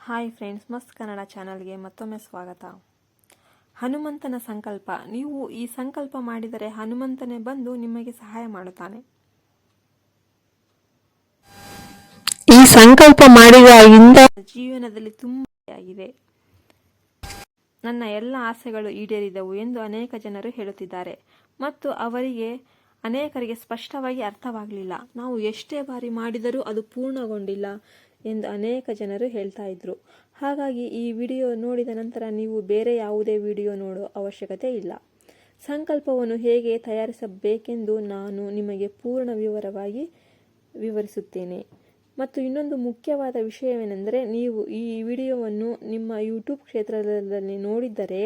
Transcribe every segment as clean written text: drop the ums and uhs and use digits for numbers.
Hi friends, ಮಸ್ತ್ ಕನ್ನಡ ಚಾನಲ್ಗೆ ಮತ್ತೊಮ್ಮೆ ಸ್ವಾಗತ. ಹನುಮಂತನ ಸಂಕಲ್ಪ. ನೀವು ಈ ಸಂಕಲ್ಪ ಮಾಡಿದರೆ ಹನುಮಂತನೇ ಬಂದು ನಿಮಗೆ ಸಹಾಯ ಮಾಡುತ್ತಾನೆ. ಈ ಸಂಕಲ್ಪ ಮಾಡಿದಾಗಿಂದ ಜೀವನದಲ್ಲಿ ತುಂಬ ಆಗಿದೆ. ನನ್ನ ಎಲ್ಲ ಆಸೆಗಳು ಈಡೇರಿದವು ಎಂದು ಅನೇಕ ಜನರು ಹೇಳುತ್ತಿದ್ದಾರೆ ಮತ್ತು ಅನೇಕರಿಗೆ ಸ್ಪಷ್ಟವಾಗಿ ಅರ್ಥವಾಗಲಿಲ್ಲ. ನಾವು ಎಷ್ಟೇ ಬಾರಿ ಮಾಡಿದರೂ ಅದು ಪೂರ್ಣಗೊಂಡಿಲ್ಲ ಎಂದು ಅನೇಕ ಜನರು ಹೇಳ್ತಾ ಇದ್ರು. ಹಾಗಾಗಿ ಈ ವಿಡಿಯೋ ನೋಡಿದ ನಂತರ ನೀವು ಬೇರೆ ಯಾವುದೇ ವಿಡಿಯೋ ನೋಡೋ ಅವಶ್ಯಕತೆ ಇಲ್ಲ. ಸಂಕಲ್ಪವನ್ನು ಹೇಗೆ ತಯಾರಿಸಬೇಕೆಂದು ನಾನು ನಿಮಗೆ ಪೂರ್ಣ ವಿವರವಾಗಿ ವಿವರಿಸುತ್ತೇನೆ. ಮತ್ತು ಇನ್ನೊಂದು ಮುಖ್ಯವಾದ ವಿಷಯವೇನೆಂದರೆ, ನೀವು ಈ ವಿಡಿಯೋವನ್ನು ನಿಮ್ಮ ಯೂಟ್ಯೂಬ್ ಕ್ಷೇತ್ರದಲ್ಲಿ ನೋಡಿದ್ದರೆ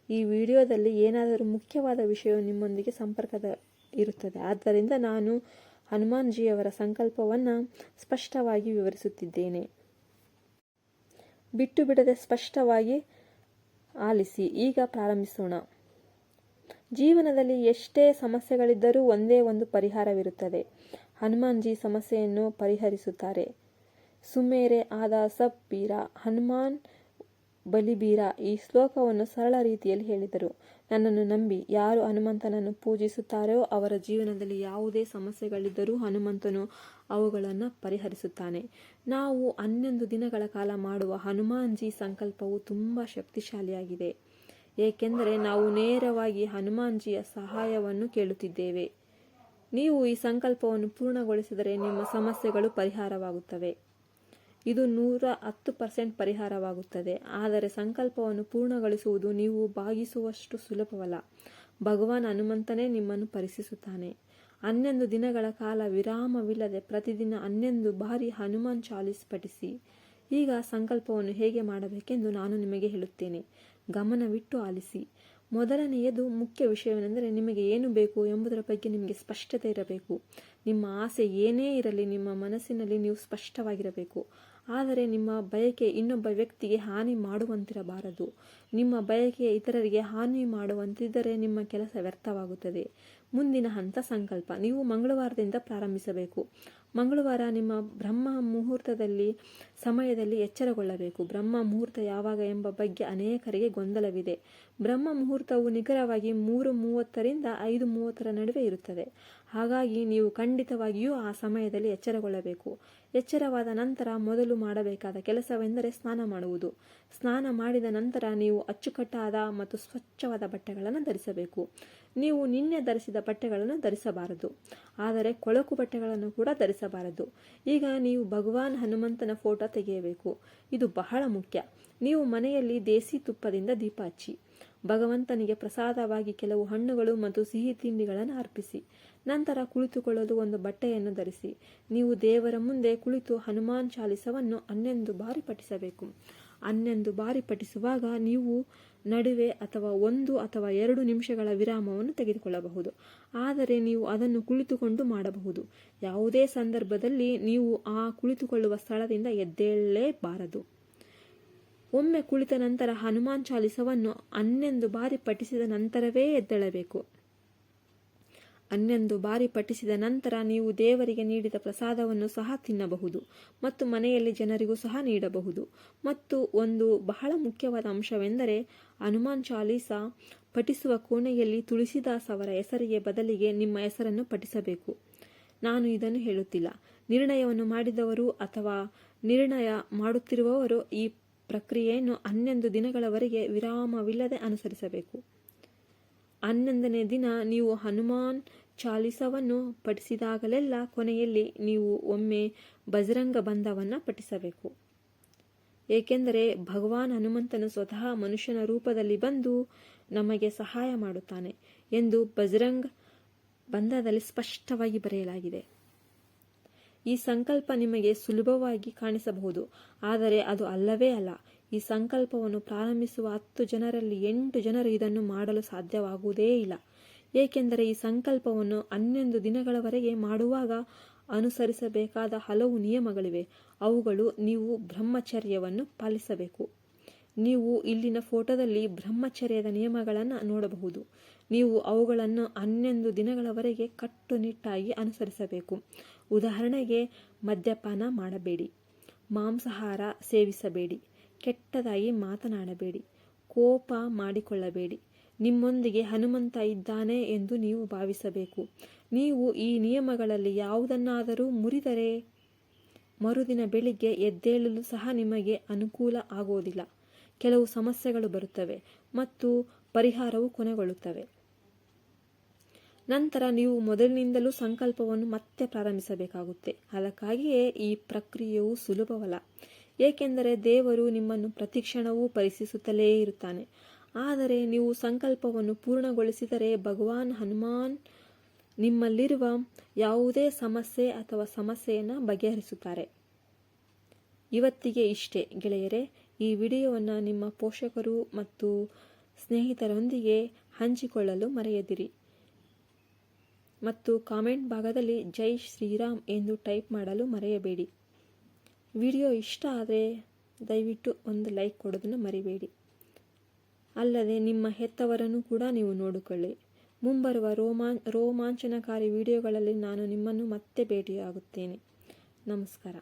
ಈ ವಿಡಿಯೋದಲ್ಲಿ ಏನಾದರೂ ಮುಖ್ಯವಾದ ವಿಷಯವು ನಿಮ್ಮೊಂದಿಗೆ ಸಂಪರ್ಕದ ಇರುತ್ತದೆ. ಆದ್ದರಿಂದ ನಾನು ಹನುಮಾನ್ಜಿಯವರ ಸಂಕಲ್ಪವನ್ನು ಸ್ಪಷ್ಟವಾಗಿ ವಿವರಿಸುತ್ತಿದ್ದೇನೆ. ಬಿಟ್ಟು ಬಿಡದೆ ಸ್ಪಷ್ಟವಾಗಿ ಆಲಿಸಿ. ಈಗ ಪ್ರಾರಂಭಿಸೋಣ. ಜೀವನದಲ್ಲಿ ಎಷ್ಟೇ ಸಮಸ್ಯೆಗಳಿದ್ದರೂ ಒಂದೇ ಒಂದು ಪರಿಹಾರವಿರುತ್ತದೆ. ಹನುಮಾನ್ಜಿ ಸಮಸ್ಯೆಯನ್ನು ಪರಿಹರಿಸುತ್ತಾರೆ. ಸುಮೇರೆ ಆದ ಸಬ್ ಬೀರ ಹನುಮಾನ್ ಬಲಿಬೀರ. ಈ ಶ್ಲೋಕವನ್ನು ಸರಳ ರೀತಿಯಲ್ಲಿ ಹೇಳಿದರು. ನನ್ನನ್ನು ನಂಬಿ ಯಾರು ಹನುಮಂತನನ್ನು ಪೂಜಿಸುತ್ತಾರೋ ಅವರ ಜೀವನದಲ್ಲಿ ಯಾವುದೇ ಸಮಸ್ಯೆಗಳಿದ್ದರೂ ಹನುಮಂತನು ಅವುಗಳನ್ನು ಪರಿಹರಿಸುತ್ತಾನೆ. ನಾವು 11 ದಿನಗಳ ಕಾಲ ಮಾಡುವ ಹನುಮಾನ್ಜಿ ಸಂಕಲ್ಪವು ತುಂಬ ಶಕ್ತಿಶಾಲಿಯಾಗಿದೆ. ಏಕೆಂದರೆ ನಾವು ನೇರವಾಗಿ ಹನುಮಾನ್ಜಿಯ ಸಹಾಯವನ್ನು ಕೇಳುತ್ತಿದ್ದೇವೆ. ನೀವು ಈ ಸಂಕಲ್ಪವನ್ನು ಪೂರ್ಣಗೊಳಿಸಿದರೆ ನಿಮ್ಮ ಸಮಸ್ಯೆಗಳು ಪರಿಹಾರವಾಗುತ್ತವೆ. ಇದು 110% ಪರಿಹಾರವಾಗುತ್ತದೆ. ಆದರೆ ಸಂಕಲ್ಪವನ್ನು ಪೂರ್ಣಗೊಳಿಸುವುದು ನೀವು ಭಾವಿಸುವಷ್ಟು ಸುಲಭವಲ್ಲ. ಭಗವಾನ್ ಹನುಮಂತನೇ ನಿಮ್ಮನ್ನು ಪರೀಕ್ಷಿಸುತ್ತಾನೆ. 11 ದಿನಗಳ ಕಾಲ ವಿರಾಮವಿಲ್ಲದೆ ಪ್ರತಿದಿನ 11 ಬಾರಿ ಹನುಮಾನ್ ಚಾಲೀಸ್ ಪಠಿಸಿ. ಈಗ ಸಂಕಲ್ಪವನ್ನು ಹೇಗೆ ಮಾಡಬೇಕೆಂದು ನಾನು ನಿಮಗೆ ಹೇಳುತ್ತೇನೆ. ಗಮನವಿಟ್ಟು ಆಲಿಸಿ. ಮೊದಲನೆಯದು ಮುಖ್ಯ ವಿಷಯವೆಂದರೆ, ನಿಮಗೆ ಏನು ಬೇಕು ಎಂಬುದರ ಬಗ್ಗೆ ನಿಮಗೆ ಸ್ಪಷ್ಟತೆ ಇರಬೇಕು. ನಿಮ್ಮ ಆಸೆ ಏನೇ ಇರಲಿ ನಿಮ್ಮ ಮನಸ್ಸಿನಲ್ಲಿ ನೀವು ಸ್ಪಷ್ಟವಾಗಿರಬೇಕು. ಆದರೆ ನಿಮ್ಮ ಬಯಕೆ ಇನ್ನೊಬ್ಬ ವ್ಯಕ್ತಿಗೆ ಹಾನಿ ಮಾಡುವಂತಿರಬಾರದು. ನಿಮ್ಮ ಬಯಕೆ ಇತರರಿಗೆ ಹಾನಿ ಮಾಡುವಂತಿದ್ದರೆ ನಿಮ್ಮ ಕೆಲಸ ವ್ಯರ್ಥವಾಗುತ್ತದೆ. ಮುಂದಿನ ಹಂತ ಸಂಕಲ್ಪ. ನೀವು ಮಂಗಳವಾರದಿಂದ ಪ್ರಾರಂಭಿಸಬೇಕು. ಮಂಗಳವಾರ ನಿಮ್ಮ ಬ್ರಹ್ಮ ಮುಹೂರ್ತದಲ್ಲಿ ಸಮಯದಲ್ಲಿ ಎಚ್ಚರಗೊಳ್ಳಬೇಕು. ಬ್ರಹ್ಮ ಮುಹೂರ್ತ ಯಾವಾಗ ಎಂಬ ಬಗ್ಗೆ ಅನೇಕರಿಗೆ ಗೊಂದಲವಿದೆ. ಬ್ರಹ್ಮ ಮುಹೂರ್ತವು ನಿಖರವಾಗಿ 3:30ರಿಂದ 5:30 ನಡುವೆ ಇರುತ್ತದೆ. ಹಾಗಾಗಿ ನೀವು ಖಂಡಿತವಾಗಿಯೂ ಆ ಸಮಯದಲ್ಲಿ ಎಚ್ಚರಗೊಳ್ಳಬೇಕು. ಎಚ್ಚರವಾದ ನಂತರ ಮೊದಲು ಮಾಡಬೇಕಾದ ಕೆಲಸವೆಂದರೆ ಸ್ನಾನ ಮಾಡುವುದು. ಸ್ನಾನ ಮಾಡಿದ ನಂತರ ನೀವು ಅಚ್ಚುಕಟ್ಟಾದ ಮತ್ತು ಸ್ವಚ್ಛವಾದ ಬಟ್ಟೆಗಳನ್ನು ಧರಿಸಬೇಕು. ನೀವು ನಿನ್ನೆ ಧರಿಸಿದ ಬಟ್ಟೆಗಳನ್ನು ಧರಿಸಬಾರದು. ಆದರೆ ಕೊಳಕು ಬಟ್ಟೆಗಳನ್ನು ಕೂಡ ಧರಿಸಬಾರದು. ಈಗ ನೀವು ಭಗವಾನ್ ಹನುಮಂತನ ಫೋಟೋ ತೆಗೆಯಬೇಕು. ಇದು ಬಹಳ ಮುಖ್ಯ. ನೀವು ಮನೆಯಲ್ಲಿ ದೇಸಿ ತುಪ್ಪದಿಂದ ದೀಪ ಹಚ್ಚಿ ಭಗವಂತನಿಗೆ ಪ್ರಸಾದವಾಗಿ ಕೆಲವು ಹಣ್ಣುಗಳು ಮತ್ತು ಸಿಹಿ ತಿಂಡಿಗಳನ್ನು ಅರ್ಪಿಸಿ. ನಂತರ ಕುಳಿತುಕೊಳ್ಳಲು ಒಂದು ಬಟ್ಟೆಯನ್ನು ಧರಿಸಿ. ನೀವು ದೇವರ ಮುಂದೆ ಕುಳಿತು ಹನುಮಾನ್ ಚಾಲೀಸವನ್ನು 11 ಬಾರಿ ಪಠಿಸಬೇಕು. 11 ಬಾರಿ ಪಠಿಸುವಾಗ ನೀವು ನಡುವೆ 1 ಅಥವಾ 2 ನಿಮಿಷಗಳ ವಿರಾಮವನ್ನು ತೆಗೆದುಕೊಳ್ಳಬಹುದು. ಆದರೆ ನೀವು ಅದನ್ನು ಕುಳಿತುಕೊಂಡು ಮಾಡಬಹುದು. ಯಾವುದೇ ಸಂದರ್ಭದಲ್ಲಿ ನೀವು ಆ ಕುಳಿತುಕೊಳ್ಳುವ ಸ್ಥಳದಿಂದ ಎದ್ದೇಳಲೇಬಾರದು. ಒಮ್ಮೆ ಕುಳಿತ ನಂತರ ಹನುಮಾನ್ ಚಾಲೀಸವನ್ನು 11 ಬಾರಿ ಪಠಿಸಿದ ನಂತರವೇ ಎದ್ದೇಳಬೇಕು. 11 ಬಾರಿ ಪಠಿಸಿದ ನಂತರ ನೀವು ದೇವರಿಗೆ ನೀಡಿದ ಪ್ರಸಾದವನ್ನು ಸಹ ತಿನ್ನಬಹುದು ಮತ್ತು ಮನೆಯಲ್ಲಿ ಜನರಿಗೂ ಸಹ ನೀಡಬಹುದು. ಮತ್ತು ಒಂದು ಬಹಳ ಮುಖ್ಯವಾದ ಅಂಶವೆಂದರೆ, ಹನುಮಾನ್ ಚಾಲೀಸ ಪಠಿಸುವ ಕೋಣೆಯಲ್ಲಿ ತುಳಸಿದಾಸ್ ಅವರ ಹೆಸರಿಗೆ ಬದಲಿಗೆ ನಿಮ್ಮ ಹೆಸರನ್ನು ಪಠಿಸಬೇಕು. ನಾನು ಇದನ್ನು ಹೇಳುತ್ತಿಲ್ಲ. ನಿರ್ಣಯವನ್ನು ಮಾಡಿದವರು ಅಥವಾ ನಿರ್ಣಯ ಮಾಡುತ್ತಿರುವವರು ಈ ಪ್ರಕ್ರಿಯೆಯನ್ನು 11 ದಿನಗಳವರೆಗೆ ವಿರಾಮವಿಲ್ಲದೆ ಅನುಸರಿಸಬೇಕು. 11ನೇ ದಿನ ನೀವು ಹನುಮಾನ್ ಚಾಲೀಸವನ್ನು ಪಠಿಸಿದಾಗಲೆಲ್ಲ ಕೊನೆಯಲ್ಲಿ ನೀವು ಒಮ್ಮೆ ಬಜರಂಗ ಬಂಧವನ್ನು ಪಠಿಸಬೇಕು. ಏಕೆಂದರೆ ಭಗವಾನ್ ಹನುಮಂತನು ಸ್ವತಃ ಮನುಷ್ಯನ ರೂಪದಲ್ಲಿ ಬಂದು ನಮಗೆ ಸಹಾಯ ಮಾಡುತ್ತಾನೆ ಎಂದು ಬಜರಂಗ ಬಂಧದಲ್ಲಿ ಸ್ಪಷ್ಟವಾಗಿ ಬರೆಯಲಾಗಿದೆ. ಈ ಸಂಕಲ್ಪ ನಿಮಗೆ ಸುಲಭವಾಗಿ ಕಾಣಿಸಬಹುದು, ಆದರೆ ಅದು ಅಲ್ಲವೇ ಅಲ್ಲ. ಈ ಸಂಕಲ್ಪವನ್ನು ಪ್ರಾರಂಭಿಸುವ 10 ಜನರಲ್ಲಿ 8 ಜನರು ಇದನ್ನು ಮಾಡಲು ಸಾಧ್ಯವಾಗುವುದೇ ಇಲ್ಲ. ಏಕೆಂದರೆ ಈ ಸಂಕಲ್ಪವನ್ನು 11 ದಿನಗಳವರೆಗೆ ಮಾಡುವಾಗ ಅನುಸರಿಸಬೇಕಾದ ಹಲವು ನಿಯಮಗಳಿವೆ. ಅವುಗಳು ನೀವು ಬ್ರಹ್ಮಚರ್ಯವನ್ನು ಪಾಲಿಸಬೇಕು. ನೀವು ಇಲ್ಲಿನ ಫೋಟೋದಲ್ಲಿ ಬ್ರಹ್ಮಚರ್ಯದ ನಿಯಮಗಳನ್ನು ನೋಡಬಹುದು. ನೀವು ಅವುಗಳನ್ನು 11 ದಿನಗಳವರೆಗೆ ಕಟ್ಟುನಿಟ್ಟಾಗಿ ಅನುಸರಿಸಬೇಕು. ಉದಾಹರಣೆಗೆ, ಮದ್ಯಪಾನ ಮಾಡಬೇಡಿ, ಮಾಂಸಾಹಾರ ಸೇವಿಸಬೇಡಿ, ಕೆಟ್ಟದಾಗಿ ಮಾತನಾಡಬೇಡಿ, ಕೋಪ ಮಾಡಿಕೊಳ್ಳಬೇಡಿ. ನಿಮ್ಮೊಂದಿಗೆ ಹನುಮಂತ ಇದ್ದಾನೆ ಎಂದು ನೀವು ಭಾವಿಸಬೇಕು. ನೀವು ಈ ನಿಯಮಗಳಲ್ಲಿ ಯಾವುದನ್ನಾದರೂ ಮುರಿದರೆ ಮರುದಿನ ಬೆಳಿಗ್ಗೆ ಎದ್ದೇಳಲು ಸಹ ನಿಮಗೆ ಅನುಕೂಲ ಆಗುವುದಿಲ್ಲ. ಕೆಲವು ಸಮಸ್ಯೆಗಳು ಬರುತ್ತವೆ ಮತ್ತು ಪರಿಹಾರವು ಕೊನೆಗೊಳ್ಳುತ್ತವೆ. ನಂತರ ನೀವು ಮೊದಲಿನಿಂದಲೂ ಸಂಕಲ್ಪವನ್ನು ಮತ್ತೆ ಪ್ರಾರಂಭಿಸಬೇಕಾಗುತ್ತೆ. ಅದಕ್ಕಾಗಿಯೇ ಈ ಪ್ರಕ್ರಿಯೆಯು ಸುಲಭವಲ್ಲ, ಏಕೆಂದರೆ ದೇವರು ನಿಮ್ಮನ್ನು ಪ್ರತಿಕ್ಷಣವೂ ಪರೀಕ್ಷಿಸುತ್ತಲೇ ಇರುತ್ತಾನೆ. ಆದರೆ ನೀವು ಸಂಕಲ್ಪವನ್ನು ಪೂರ್ಣಗೊಳಿಸಿದರೆ ಭಗವಾನ್ ಹನುಮಾನ್ ನಿಮ್ಮಲ್ಲಿರುವ ಯಾವುದೇ ಸಮಸ್ಯೆ ಅಥವಾ ಸಮಸ್ಯೆಯನ್ನು ಬಗೆಹರಿಸುತ್ತಾರೆ. ಇವತ್ತಿಗೆ ಇಷ್ಟೇ ಗೆಳೆಯರೇ. ಈ ವಿಡಿಯೋವನ್ನು ನಿಮ್ಮ ಪೋಷಕರು ಮತ್ತು ಸ್ನೇಹಿತರೊಂದಿಗೆ ಹಂಚಿಕೊಳ್ಳಲು ಮರೆಯದಿರಿ ಮತ್ತು ಕಾಮೆಂಟ್ ಭಾಗದಲ್ಲಿ ಜೈ ಶ್ರೀರಾಮ್ ಎಂದು ಟೈಪ್ ಮಾಡಲು ಮರೆಯಬೇಡಿ. ವಿಡಿಯೋ ಇಷ್ಟ ಆದರೆ ದಯವಿಟ್ಟು ಒಂದು ಲೈಕ್ ಕೊಡೋದನ್ನು ಮರಿಬೇಡಿ. ಅಲ್ಲದೆ ನಿಮ್ಮ ಹೆತ್ತವರನ್ನು ಕೂಡ ನೀವು ನೋಡಿಕೊಳ್ಳಿ. ಮುಂಬರುವ ರೋಮಾಂಚನಕಾರಿ ವಿಡಿಯೋಗಳಲ್ಲಿ ನಾನು ನಿಮ್ಮನ್ನು ಮತ್ತೆ ಭೇಟಿಯಾಗುತ್ತೇನೆ. ನಮಸ್ಕಾರ.